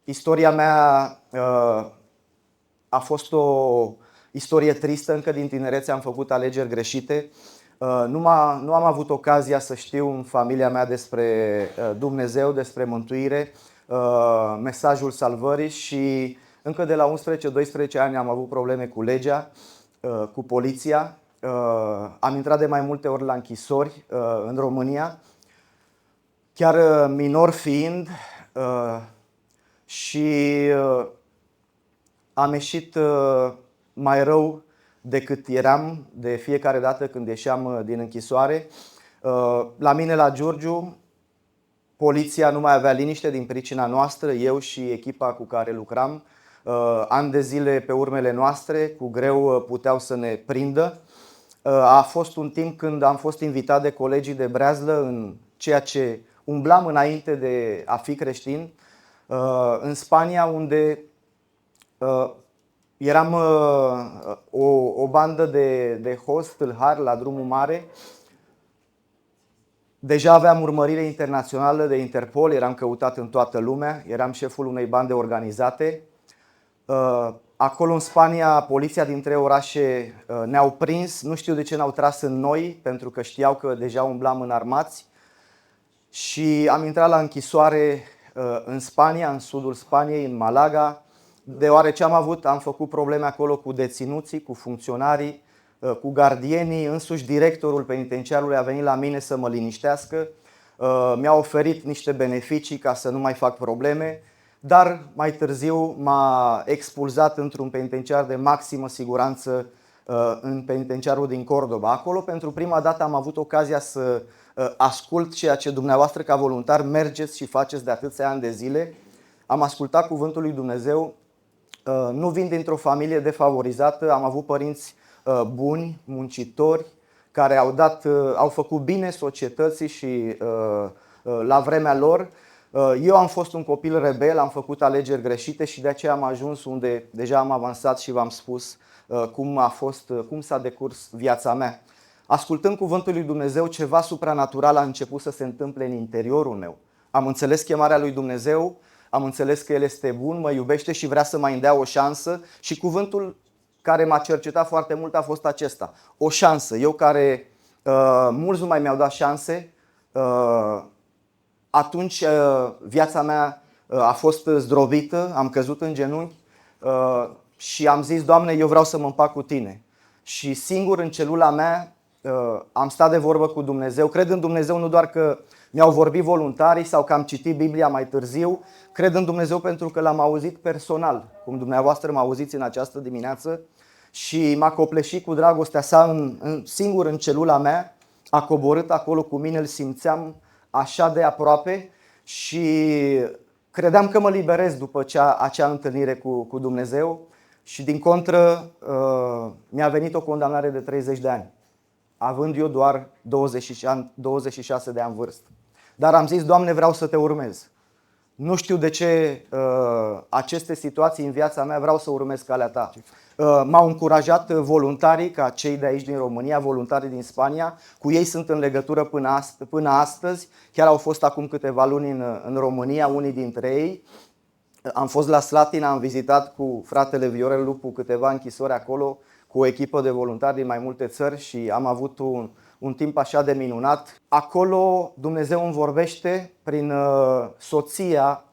Istoria mea a fost o istorie tristă. Încă din tinerețe am făcut alegeri greșite. Nu am avut ocazia să știu în familia mea despre Dumnezeu, despre mântuire, mesajul salvării și încă de la 11-12 ani am avut probleme cu legea, cu poliția. Am intrat de mai multe ori la închisori în România, chiar minor fiind, și am ieșit mai rău decât eram de fiecare dată când ieșeam din închisoare. La mine la Giurgiu, poliția nu mai avea liniște din pricina noastră, eu și echipa cu care lucram. Ani de zile pe urmele noastre, cu greu puteau să ne prindă. A fost un timp când am fost invitat de colegii de breazlă în ceea ce umblam înainte de a fi creștin, în Spania, unde eram o bandă de host, tâlhari la drumul mare. Deja aveam urmărire internațională de Interpol, eram căutat în toată lumea, eram șeful unei bande organizate. Acolo în Spania, poliția din 3 orașe ne-au prins, nu știu de ce ne-au tras în noi, pentru că știau că deja umblam înarmați. Și am intrat la închisoare în Spania, în sudul Spaniei, în Malaga, deoarece am făcut probleme acolo cu deținuții, cu funcționarii, cu gardienii. Însuși directorul penitenciarului a venit la mine să mă liniștească, mi-a oferit niște beneficii ca să nu mai fac probleme, dar mai târziu m-a expulzat într-un penitenciar de maximă siguranță, în penitenciarul din Cordoba. Acolo pentru prima dată am avut ocazia să ascult ceea ce dumneavoastră ca voluntar mergeți și faceți de atâția ani de zile. Am ascultat cuvântul lui Dumnezeu. Nu vin dintr-o familie defavorizată, am avut părinți buni, muncitori, care au făcut bine societății și la vremea lor. Eu am fost un copil rebel, am făcut alegeri greșite și de aceea am ajuns unde deja am avansat și v-am spus cum s-a decurs viața mea. Ascultând cuvântul lui Dumnezeu, ceva supranatural a început să se întâmple în interiorul meu. Am înțeles chemarea lui Dumnezeu, am înțeles că El este bun, mă iubește și vrea să mai îmi dea o șansă și cuvântul care m-a cercetat foarte mult a fost acesta: o șansă. Eu care mulți nu mai mi-au dat șanse, atunci viața mea a fost zdrobită, am căzut în genunchi și am zis: Doamne, eu vreau să mă împac cu Tine. Și singur în celula mea am stat de vorbă cu Dumnezeu. Cred în Dumnezeu nu doar că mi-au vorbit voluntarii sau că am citit Biblia mai târziu. Cred în Dumnezeu pentru că L-am auzit personal, cum dumneavoastră mă auziți în această dimineață, și m-a copleșit cu dragostea sa singur în celula mea. A coborât acolo cu mine, îl simțeam așa de aproape și credeam că mă liberez după acea întâlnire cu Dumnezeu și din contră mi-a venit o condamnare de 30 de ani, având eu doar 26 de ani vârstă. Dar am zis: Doamne, vreau să Te urmez. Nu știu de ce aceste situații în viața mea, vreau să urmez calea Ta. M-au încurajat voluntarii, ca cei de aici din România, voluntarii din Spania. Cu ei sunt în legătură până astăzi. Chiar au fost acum câteva luni în România, unii dintre ei. Am fost la Slatina, am vizitat cu fratele Viorel Lupu câteva închisori acolo, cu o echipă de voluntari din mai multe țări și am avut un timp așa de minunat. Acolo Dumnezeu îmi vorbește prin soția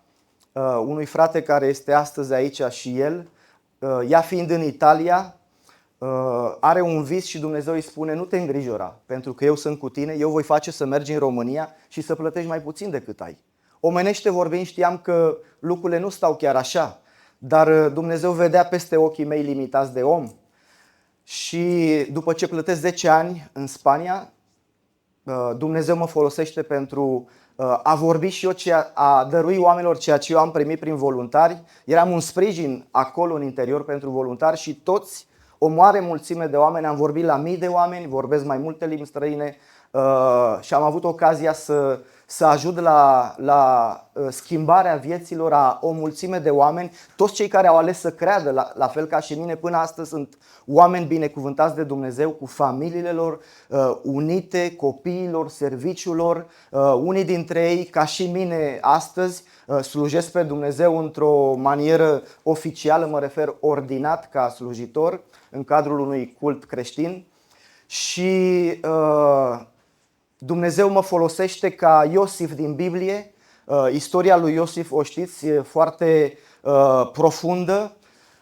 unui frate care este astăzi aici și el. Ea fiind în Italia, are un vis și Dumnezeu îi spune: nu te îngrijora, pentru că eu sunt cu tine, eu voi face să mergi în România și să plătești mai puțin decât ai. Omenește vorbind, știam că lucrurile nu stau chiar așa, dar Dumnezeu vedea peste ochii mei limitați de om. Și după ce plătesc 10 ani în Spania, Dumnezeu mă folosește pentru a vorbi și eu, a dărui oamenilor ceea ce eu am primit prin voluntari. Eram un sprijin acolo în interior pentru voluntari și toți, o mare mulțime de oameni, am vorbit la mii de oameni, vorbesc mai multe limbi străine și am avut ocazia să ajut la schimbarea vieților a o mulțime de oameni. Toți cei care au ales să creadă, la fel ca și mine, până astăzi sunt oameni binecuvântați de Dumnezeu cu familiile lor unite, copiilor, serviciul lor. Unii dintre ei, ca și mine astăzi, slujesc pe Dumnezeu într-o manieră oficială, mă refer ordinat ca slujitor în cadrul unui cult creștin. Și Dumnezeu mă folosește ca Iosif din Biblie. Istoria lui Iosif, o știți, e foarte profundă.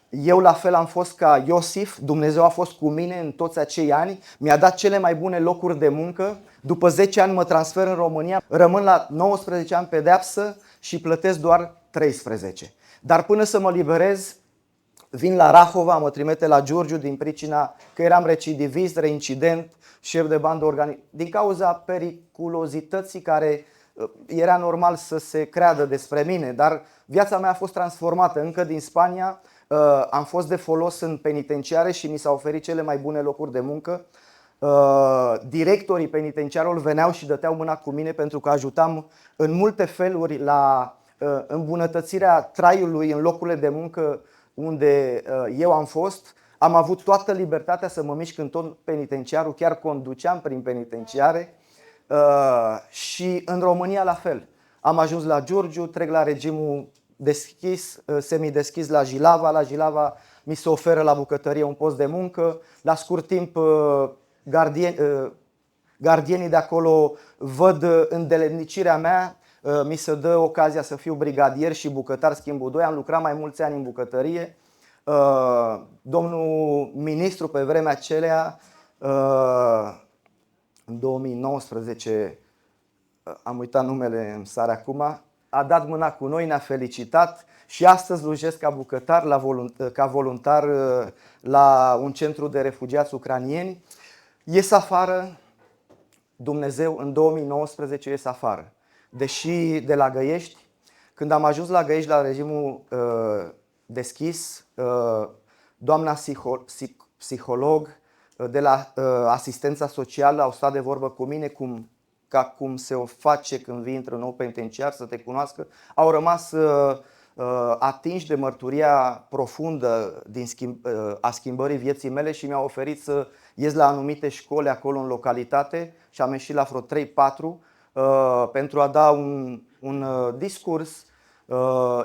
Eu la fel am fost ca Iosif. Dumnezeu a fost cu mine în toți acei ani. Mi-a dat cele mai bune locuri de muncă. După 10 ani mă transfer în România. Rămân la 19 ani pedeapsă și plătesc doar 13. Dar până să mă liberez, vin la Rahova, mă trimite la Giurgiu din pricina că eram recidivist, reincident, șef de bandă organizată, din cauza periculozității care era normal să se creadă despre mine, dar viața mea a fost transformată. Încă din Spania am fost de folos în penitenciare și mi s-au oferit cele mai bune locuri de muncă. Directorii penitenciarului veneau și dăteau mâna cu mine pentru că ajutam în multe feluri la îmbunătățirea traiului în locurile de muncă unde eu am fost. Am avut toată libertatea să mă mișc în tot penitenciarul, chiar conduceam prin penitenciare și în România la fel. Am ajuns la Giurgiu, trec la regimul deschis, semideschis la Jilava. La Jilava mi se oferă la bucătărie un post de muncă. La scurt timp gardienii de acolo văd îndeletnicirea mea. Mi se dă ocazia să fiu brigadier și bucătar schimbul 2. Am lucrat mai mulți ani în bucătărie. Domnul ministru pe vremea acelea, în 2019, am uitat numele în sare acum, a dat mâna cu noi, ne-a felicitat și astăzi slujesc ca bucătar, ca voluntar la un centru de refugiați ucranieni. Ies afară, Dumnezeu în 2019 ies afară. Deși de la Găiești, când am ajuns la Găiești la regimul deschis, doamna psiholog de la asistența socială au stat de vorbă cu mine cum se o face când vii într-un nou penitenciar, să te cunoască. Au rămas atinși de mărturia profundă a schimbării vieții mele și mi-au oferit să ies la anumite școli acolo în localitate și am ieșit la vreo 3-4 pentru a da un discurs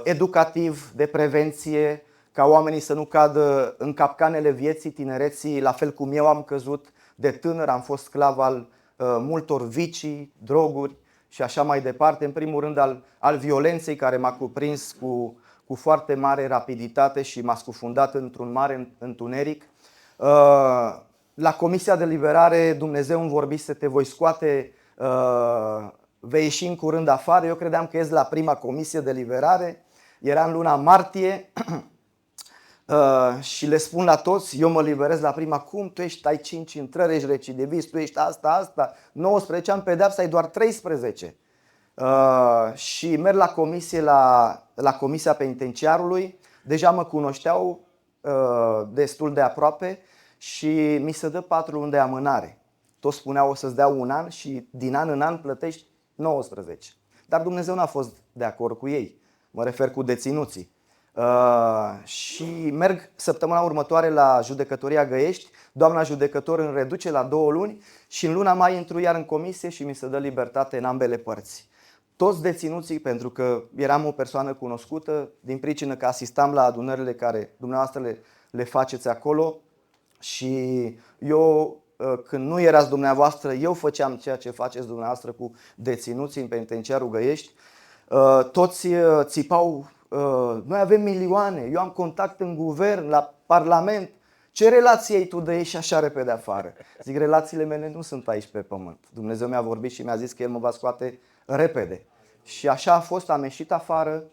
educativ de prevenție, ca oamenii să nu cadă în capcanele vieții, tinereții, la fel cum eu am căzut de tânăr, am fost sclav al multor vicii, droguri și așa mai departe. În primul rând al violenței care m-a cuprins cu foarte mare rapiditate și m-a scufundat într-un mare întuneric. La Comisia de Liberare Dumnezeu îmi vorbise: te voi scoate, vei ieși în curând afară. Eu credeam că ies la prima comisie de liberare, era în luna martie și le spun la toți: eu mă liberez la prima. Cum? Tu ai 5 intrări, ești recidivist, tu ești asta, 19 ani pedeapsă, ai doar 13. Și merg la comisie, la comisia penitenciarului, deja mă cunoșteau destul de aproape și mi se dă 4 luni de amânare. Toți spuneau: o să-ți dea un an și din an în an plătești 19. Dar Dumnezeu n-a fost de acord cu ei, mă refer cu deținuții. Și merg săptămâna următoare la judecătoria Găiești. Doamna judecător îmi reduce la 2 luni și în luna mai intru iar în comisie și mi se dă libertate în ambele părți. Toți deținuții, pentru că eram o persoană cunoscută, din pricină că asistam la adunările care dumneavoastră le faceți acolo, și eu, când nu erați dumneavoastră, eu făceam ceea ce faceți dumneavoastră cu deținuții în penitenciarul Găiești. Toți țipau: noi avem milioane, eu am contact în guvern, la parlament, ce relații ai tu de ei și așa repede afară? Zic: relațiile mele nu sunt aici pe pământ. Dumnezeu mi-a vorbit și mi-a zis că El mă va scoate repede. Și așa a fost, am ieșit afară.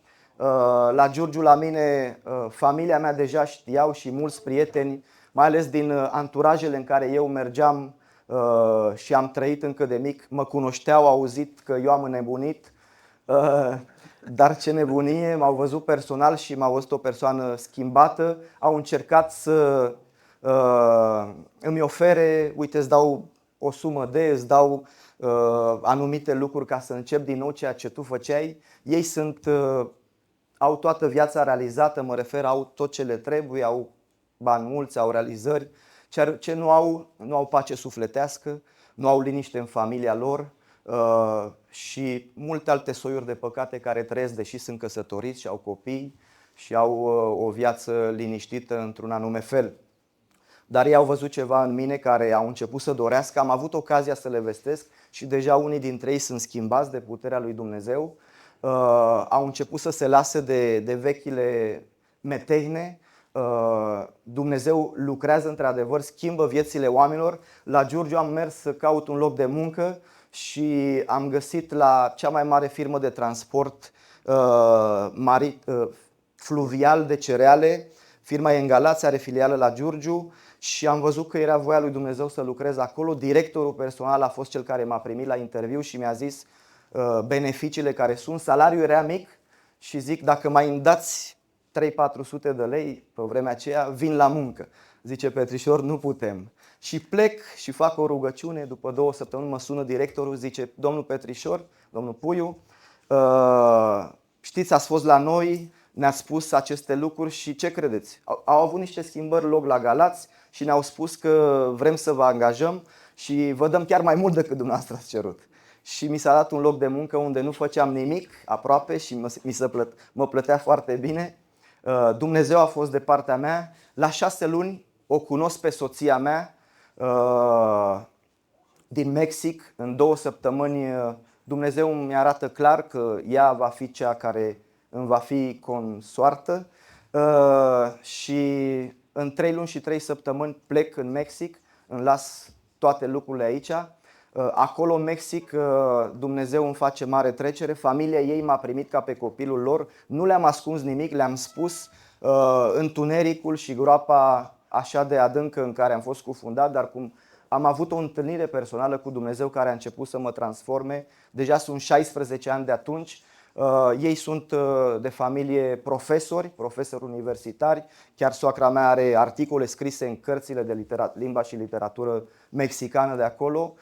La Giurgiu, la mine, familia mea deja știau și mulți prieteni, mai ales din anturajele în care eu mergeam și am trăit încă de mic, mă cunoșteau, au auzit că eu am înnebunit. Dar ce nebunie, m-au văzut personal și m-au văzut o persoană schimbată. Au încercat să îmi ofere: uite, îți dau o sumă îți dau anumite lucruri ca să încep din nou ceea ce tu făceai. Ei au toată viața realizată, mă refer, au tot ce le trebuie, au bani mulți, au realizări, ce nu au pace sufletească, nu au liniște în familia lor și multe alte soiuri de păcate care trăiesc deși sunt căsătoriți și au copii și au o viață liniștită într-un anume fel. Dar ei au văzut ceva în mine care au început să dorească, am avut ocazia să le vestesc și deja unii dintre ei sunt schimbați de puterea lui Dumnezeu. Au început să se lase de vechile meteine. Dumnezeu lucrează într-adevăr, schimbă viețile oamenilor. La Giurgiu am mers să caut un loc de muncă și am găsit la cea mai mare firmă de transport fluvial de cereale. Firma e în Galați, are filială la Giurgiu și am văzut că era voia lui Dumnezeu să lucrez acolo. Directorul personal a fost cel care m-a primit la interviu și mi-a zis beneficiile care sunt. Salariul era mic și zic, dacă mai îmi dați 300-400 de lei pe vremea aceea, vin la muncă. Zice Petrișor, nu putem. Și plec și fac o rugăciune, după 2 săptămâni mă sună directorul, zice, domnul Petrișor, domnul Puiu, știți, ați fost la noi, ne-ați spus aceste lucruri și ce credeți? Au avut niște schimbări loc la Galați și ne-au spus că vrem să vă angajăm și vă dăm chiar mai mult decât dumneavoastră ați cerut. Și mi s-a dat un loc de muncă unde nu făceam nimic aproape și mă plătea foarte bine. Dumnezeu a fost de partea mea. La 6 luni o cunosc pe soția mea din Mexic. În 2 săptămâni Dumnezeu mi arată clar că ea va fi cea care îmi va fi consoartă și în 3 luni și 3 săptămâni plec în Mexic, îmi las toate lucrurile aici. Acolo în Mexic Dumnezeu îmi face mare trecere, familia ei m-a primit ca pe copilul lor, nu le-am ascuns nimic, le-am spus întunericul și groapa așa de adâncă în care am fost cufundat, dar cum am avut o întâlnire personală cu Dumnezeu care a început să mă transforme. Deja sunt 16 ani de atunci. Ei sunt de familie profesori universitari. Chiar soacra mea are articole scrise în cărțile de limba și literatură mexicană de acolo.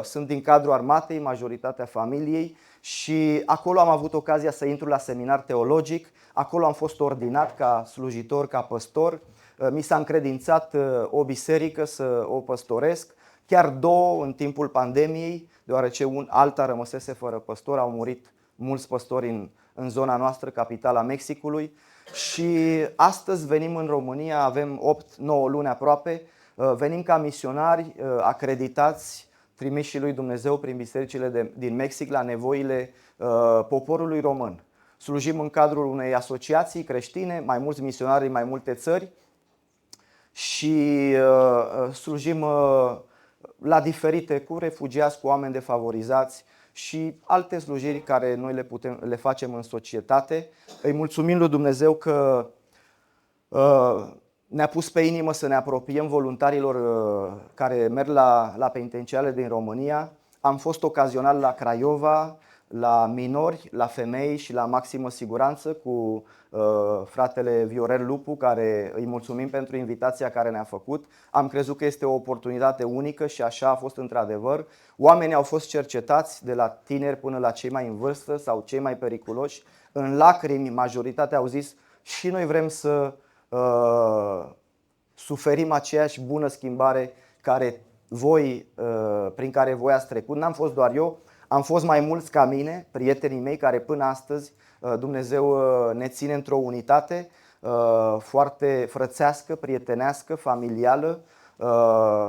Sunt din cadrul armatei, majoritatea familiei și acolo am avut ocazia să intru la seminar teologic. Acolo am fost ordinat ca slujitor, ca păstor. Mi s-a încredințat o biserică să o păstoresc, chiar 2 în timpul pandemiei, deoarece alta rămăsese fără păstor, au murit mulți păstori în zona noastră, capitala Mexicului. Și astăzi venim în România, avem 8-9 luni aproape, venim ca misionari acreditați, trimiși lui Dumnezeu prin bisericile din Mexic la nevoile poporului român. Slujim în cadrul unei asociații creștine, mai mulți misionari în mai multe țări și slujim la diferite cu refugiați, cu oameni defavorizați și alte slujiri care noi le facem în societate. Îi mulțumim lui Dumnezeu că ne-a pus pe inimă să ne apropiem voluntarilor care merg la penitenciarele din România. Am fost ocazional la Craiova, la minori, la femei și la maximă siguranță cu fratele Viorel Lupu, care îi mulțumim pentru invitația care ne-a făcut. Am crezut că este o oportunitate unică și așa a fost într-adevăr. Oamenii au fost cercetați de la tineri până la cei mai în vârstă sau cei mai periculoși. În lacrimi, majoritatea au zis și noi vrem să suferim aceeași bună schimbare prin care voi ați trecut. N-am fost doar eu, am fost mai mulți ca mine, prietenii mei, care până astăzi Dumnezeu ne ține într-o unitate foarte frățească, prietenească, familială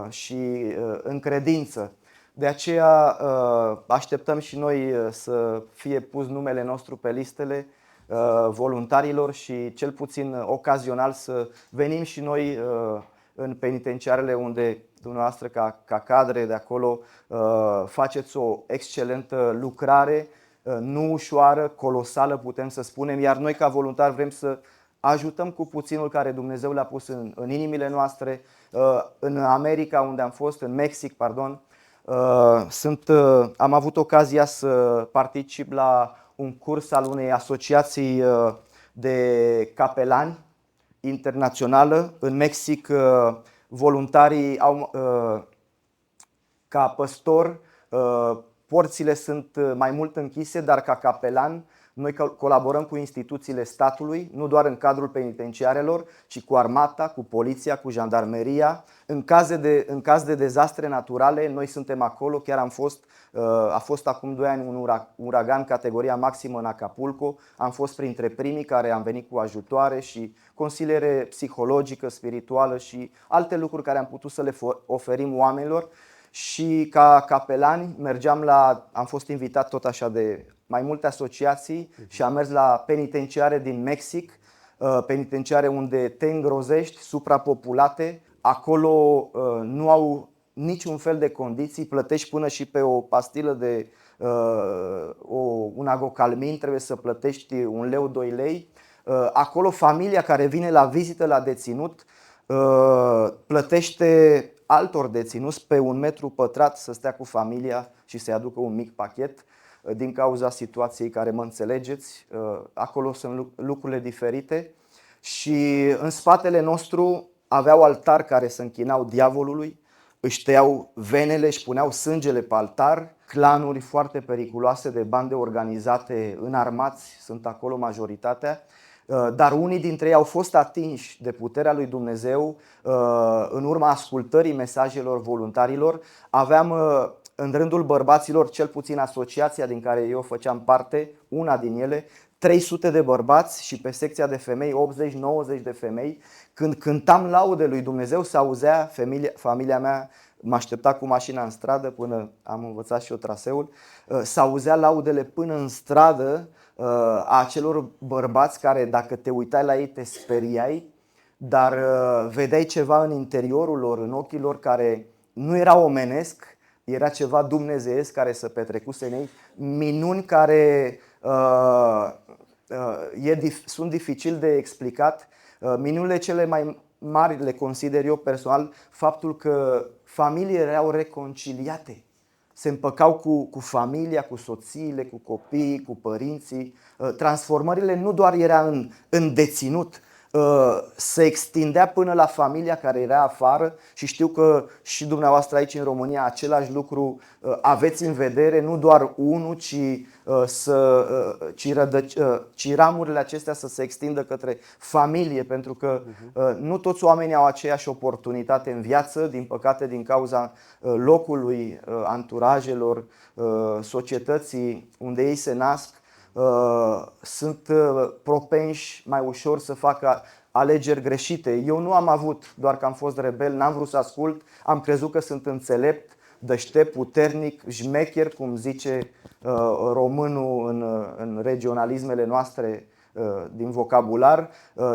și în credință. De aceea așteptăm și noi să fie pus numele nostru pe listele voluntarilor și cel puțin ocazional să venim și noi în penitenciarele unde dumneavoastră ca cadre de acolo faceți o excelentă lucrare, nu ușoară, colosală putem să spunem, iar noi ca voluntari vrem să ajutăm cu puținul care Dumnezeu le-a pus în inimile noastre. În America unde am fost, în Mexic, pardon, am avut ocazia să particip la un curs al unei asociații de capelani internațională. În Mexic voluntarii ca păstor porțile sunt mai mult închise, dar ca capelan noi colaborăm cu instituțiile statului, nu doar în cadrul penitenciarelor, ci cu armata, cu poliția, cu jandarmeria. În caz de dezastre naturale, noi suntem acolo. Chiar a fost acum 2 ani un uragan categoria maximă în Acapulco. Am fost printre primii care am venit cu ajutoare și consiliere psihologică, spirituală și alte lucruri care am putut să le oferim oamenilor. Și ca capelani am fost invitat tot așa de mai multe asociații și am mers la penitenciare din Mexic, penitenciare unde te îngrozești, suprapopulate. Acolo nu au niciun fel de condiții, plătești până și pe o pastilă de un agocalmin, trebuie să plătești 1 leu, 2 lei. Acolo familia care vine la vizită la deținut plătește altor deținuți pe 1 metru pătrat să stea cu familia și să-i aducă un mic pachet. Din cauza situației care mă înțelegeți, acolo sunt lucrurile diferite. Și în spatele nostru aveau altar care se închinau diavolului, își tăiau venele, își puneau sângele pe altar. Clanuri foarte periculoase de bande organizate înarmați sunt acolo majoritatea. Dar unii dintre ei au fost atinși de puterea lui Dumnezeu în urma ascultării mesajelor voluntarilor. Aveam în rândul bărbaților, cel puțin asociația din care eu făceam parte, una din ele, 300 de bărbați și pe secția de femei 80-90 de femei. Când cântam laude lui Dumnezeu, se auzea, familia mea mă aștepta cu mașina în stradă până am învățat și eu traseul, se auzea laudele până în stradă a acelor bărbați care, dacă te uitai la ei, te speriai, dar vedeai ceva în interiorul lor, în ochii lor, care nu era omenesc, era ceva dumnezeiesc care se petrecuse în ei, minuni care sunt dificil de explicat. Minunile cele mai mari le consider eu personal faptul că familiile erau reconciliate. Se împăcau cu familia, cu soțiile, cu copiii, cu părinții. Transformările nu doar era în deținut, se extindea până la familia care era afară și știu că și dumneavoastră aici în România același lucru aveți în vedere, nu doar unul, ci ramurile acestea să se extindă către familie, pentru că nu toți oamenii au aceeași oportunitate în viață, din păcate din cauza locului, anturajelor, societății unde ei se nasc. Sunt propenși mai ușor să facă alegeri greșite. Eu nu am avut, doar că am fost rebel, n-am vrut să ascult, am crezut că sunt înțelept, deștept, puternic, șmecher, cum zice românul în regionalismele noastre din vocabular.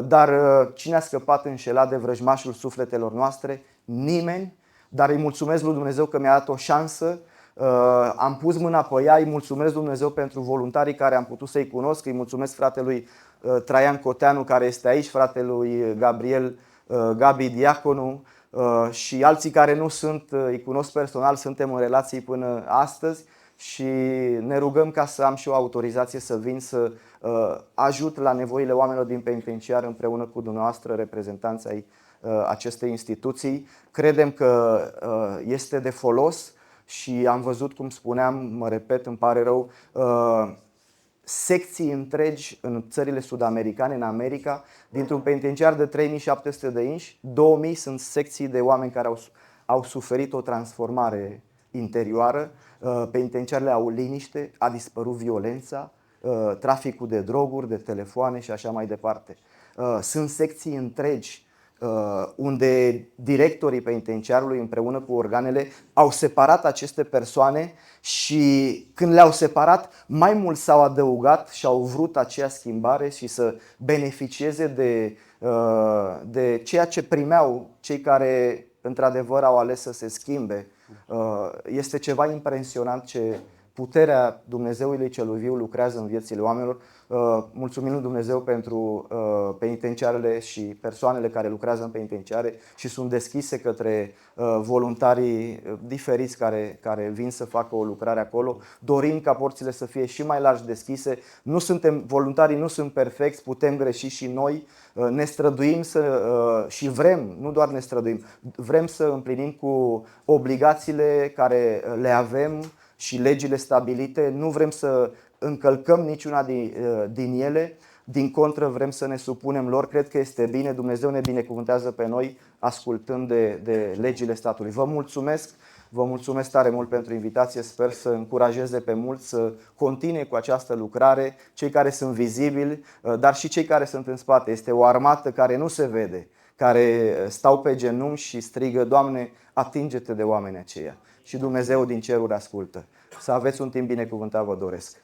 Dar cine a scăpat înșelat de vrăjmașul sufletelor noastre? Nimeni. Dar îi mulțumesc lui Dumnezeu că mi-a dat o șansă. Am pus mâna pe ea, îi mulțumesc Dumnezeu pentru voluntarii care am putut să-i cunosc, îi mulțumesc fratelui Traian Coteanu care este aici, fratelui Gabi Diaconu și alții care nu sunt, îi cunosc personal, suntem în relații până astăzi și ne rugăm ca să am și o autorizație să vin să ajut la nevoile oamenilor din penitenciar împreună cu dumneavoastră, reprezentanții ai acestei instituții. Credem că este de folos. Și am văzut, cum spuneam, mă repet, îmi pare rău, secții întregi în țările sud-americane, în America, dintr-un penitenciar de 3700 de inși, 2000 sunt secții de oameni care au suferit o transformare interioară. Penitenciarele au liniște, a dispărut violența, traficul de droguri, de telefoane și așa mai departe. Sunt secții întregi unde directorii penitenciarului împreună cu organele au separat aceste persoane și când le-au separat, mai mult s-au adăugat și au vrut aceea schimbare și să beneficieze de ceea ce primeau cei care într-adevăr au ales să se schimbe. Este ceva impresionant ce puterea Dumnezeului celui viu lucrează în viețile oamenilor. Mulțumim lui Dumnezeu pentru penitenciarele și persoanele care lucrează în penitenciare și sunt deschise către voluntarii diferiți care vin să facă o lucrare acolo. Dorim ca porțile să fie și mai largi deschise. Voluntarii nu sunt perfecți, putem greși și noi. Ne străduim și vrem, nu doar ne străduim, vrem să împlinim cu obligațiile care le avem și legile stabilite, nu vrem să încălcăm niciuna din ele, din contră vrem să ne supunem lor. Cred că este bine, Dumnezeu ne binecuvântează pe noi ascultând de legile statului. Vă mulțumesc tare mult pentru invitație, sper să încurajeze pe mulți să continue cu această lucrare, cei care sunt vizibili, dar și cei care sunt în spate. Este o armată care nu se vede, care stau pe genunchi și strigă: Doamne, atinge-te de oamenii aceia. Și Dumnezeu din ceruri ascultă. Să aveți un timp binecuvântat, vă doresc.